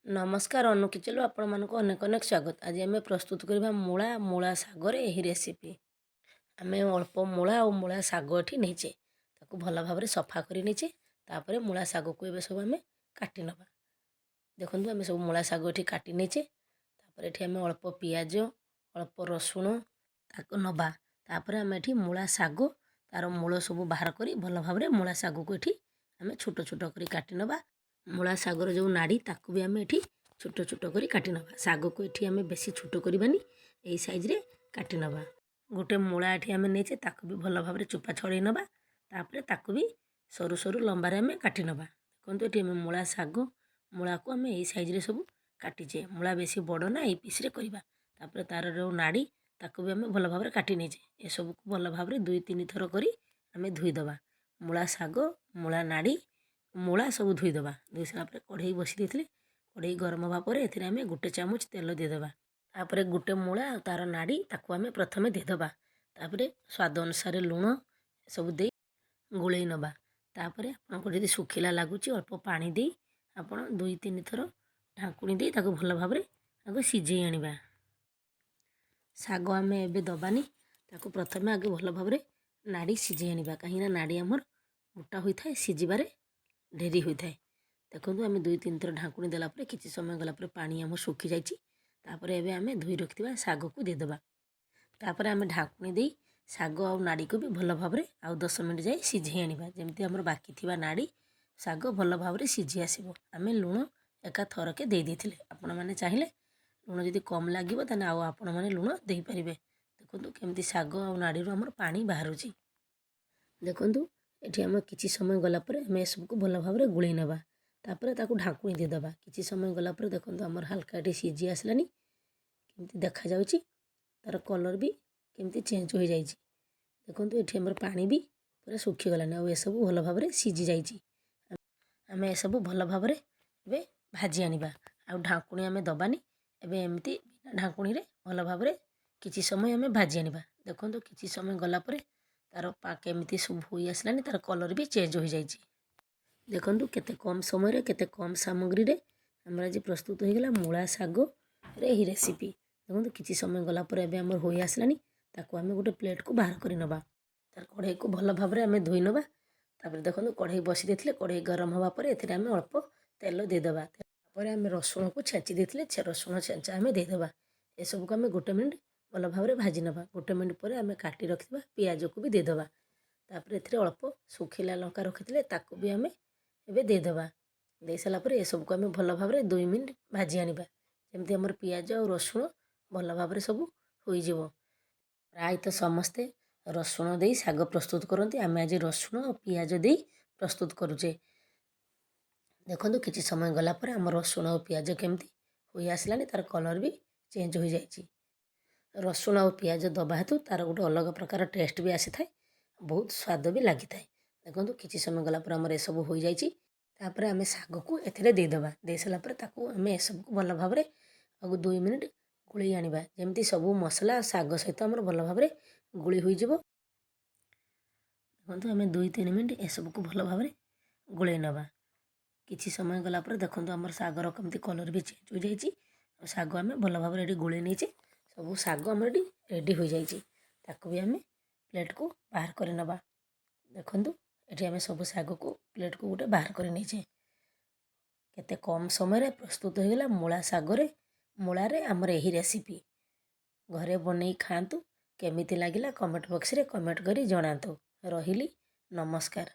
नमस्कार अनु किचन आपण मानक अनेक अनेक स्वागत। आज आम प्रस्तुत करबा मूला सागर यही रेसिपी। आम अल्प मूला और मूला साग ये नहींचे ताकू भल भाव सफा कर नहींचे। तापर मूला साग को ये सब आम काटी नवा। देखो आम सब मूला साग ये काटी नहींचे। तापर ये आम अल्प पियाज अल्प रसुण ताको नवा। तापर आम ये मूला साग तार मूल सब बाहर कर भल भाव मूला साग को ये आम छोट छोट कर काटी नवा। मूला सागर जो नाड़ी ताकू भी आम ये छोट छोट कर काटी नवा। साग को ये आम बेसी छोट करवानी यही सैज्रे काटी नवा। गोटे मूला ये आम नहीं ताकू भी भल भाव चोपा छड़े नवा। तापर ताकू भी सरू सरू लंबार आम काटी नवा। देखो ये मूला साग मूला को आम यही सैज्रे सब काटीचे। मूला बेसी बड़ ना ये पीस्रे करवा। तापर तार जो नाड़ी ताकू भी आम भल भाव काटी नहींचे। ये सब को भल भाव 2-3 थर कर आम धोईदबा। मूला साग मूला नाड़ी मूला सब धोईदबा। धोई सारापर कढ़ई बसी देते कढ़ई गरम हवा पर एमे गोटे चामच तेल देदबा। तापर गोटे मूला तार नाड़ी ताकू आम प्रथमे देदबा। तापर स्वाद अनुसार लुण सब दे गोलई नबा। तापर आपको जदि सुखिला लगुच अल्प पानी दे आपण 2-3 थर ढाकुणी दे ताकू भल भाव आगे सिझे आनिबा। साग आम एबे दबानी ताकू प्रथमे आगे भल भाव नाड़ी सिझे आनिबा। कहीं नाड़ी आमर मोटा होता है सिझिबारे डेरी होता है। देखो आम 2-3 थर ढाकुणी देलापर किसी समय गलापर पानी आम सुखी जापर एवं आम धोई रखा साग को देदबा। तापर आम ढाकुणी दे साग आ नाड़ी को भी भल भाव आउ 10 मिनट जाए सिझे आनिबा। जमती आमर बाकी थिबा नाड़ी साग भल भाव सिझी आसब। आम लुण एका थरके दे देथिले। आपण माने चाहिए लुण जदि कम लगे ताने आउ आपण माने लुण दे पारिबे। देखो केमती साग आ नाड़ी आमर पानी बाहरुची। देखो ये आम किसी समय गलापर आम सबको भल भाव गोलई नवा। तापर ताकू ढाकुणी देदबा। किसी समय गलापर देखो आमर हल्का ये सिझी आसलानी केमती देखा जाउची। तार कलर भी केमती चेंज हो जाइए। देखो ये आमर पानी भी पूरा सुखी गलानी आ सब भल भाव सिझी जाइए। आम ए सब भल भाव भाजी आनिबा। आ ढाकुणी आम दबानी एबे एमती बिना ढाकुणी भल भाव किसी समय आम भाजी आनिबा। देखो किसी समय गलापर तार केमती सब हो आसलानी तार कलर भी चेंज हो जाइए। देखो केते कम समय केते कम सामग्री रे आमर आज प्रस्तुत हो गला मूला साग रे ही रेसिपी। देखो किसी समय गलापर एबे आमर हो आसलानी ताकू आम गोटे प्लेट को बाहर कर नबा। तार कढ़ई को भल भाव आम धोई नबा। तापर देखो कढ़ई बसी देथिले कढ़ई गरम हवा पर एथिरे आम अल्प तेल देदबा। तापर आम रसुण को छेची देथिले रसुण छेंचा आम देदबा। ए सब को आम गोटे मिनिट भल भाव भाजी नबा। गोटे मिनिट पर आम काटी रखिबा पियाज को भी देदबा। तापर एथिरे अल्प सुखिला लंका रखिथिले ताकू भी आम एबे देदबा। दे सारा पर ए सब को आम भल भाव 2 मिनिट भाजी आनिबा। जमती आमर पियाज और रसुण भल भाव सब होइजिवो। प्राय तो समस्ते रसुण दे साग प्रस्तुत करते। आम आज रसुण और पियाज दे प्रस्तुत करुचे। देखो किसी समय गलापर आम रसुण और पियाज केमती हो आसलानी तार कलर भी चेंज हो जाइए। रसुण और पियाज दबा हेतु तार गोटे अलग प्रकार टेस्ट भी आसी थाए बहुत स्वाद भी लगी थाए। देखो किसी समय गलापर आमर ए सब हो जाइए। तापर आम साग को एथिरे देदबा। दे सारा पर ताकू आम ए सब को भल भाव आगु 2 मिनिट गोलई आनिबा। जेमती सब मसला साग सहित आमर भल भाव गोली होइजिवो। देखो आम 2-3 मिनिट ए सब को भल भाव गोलई नबा। किसी समय गलापर देखो आमर सागर कमती कलर भी चेंज हो जाइए। साग आम भल भाव गोलई नहीं सब साग आम रेडी हो जाइए। ताकू भी आम प्लेट को बाहर कर नबा। देखो ये आम सब साग को प्लेट को गोटे बाहर कर नहीं केते कम समय प्रस्तुत हो गला मूला सागर मूलार आमर यही रेसिपी। घरे बनै खातु केमिति लागिला कमेंट बॉक्स रे कमेंट करी जणातु। रहिली नमस्कार।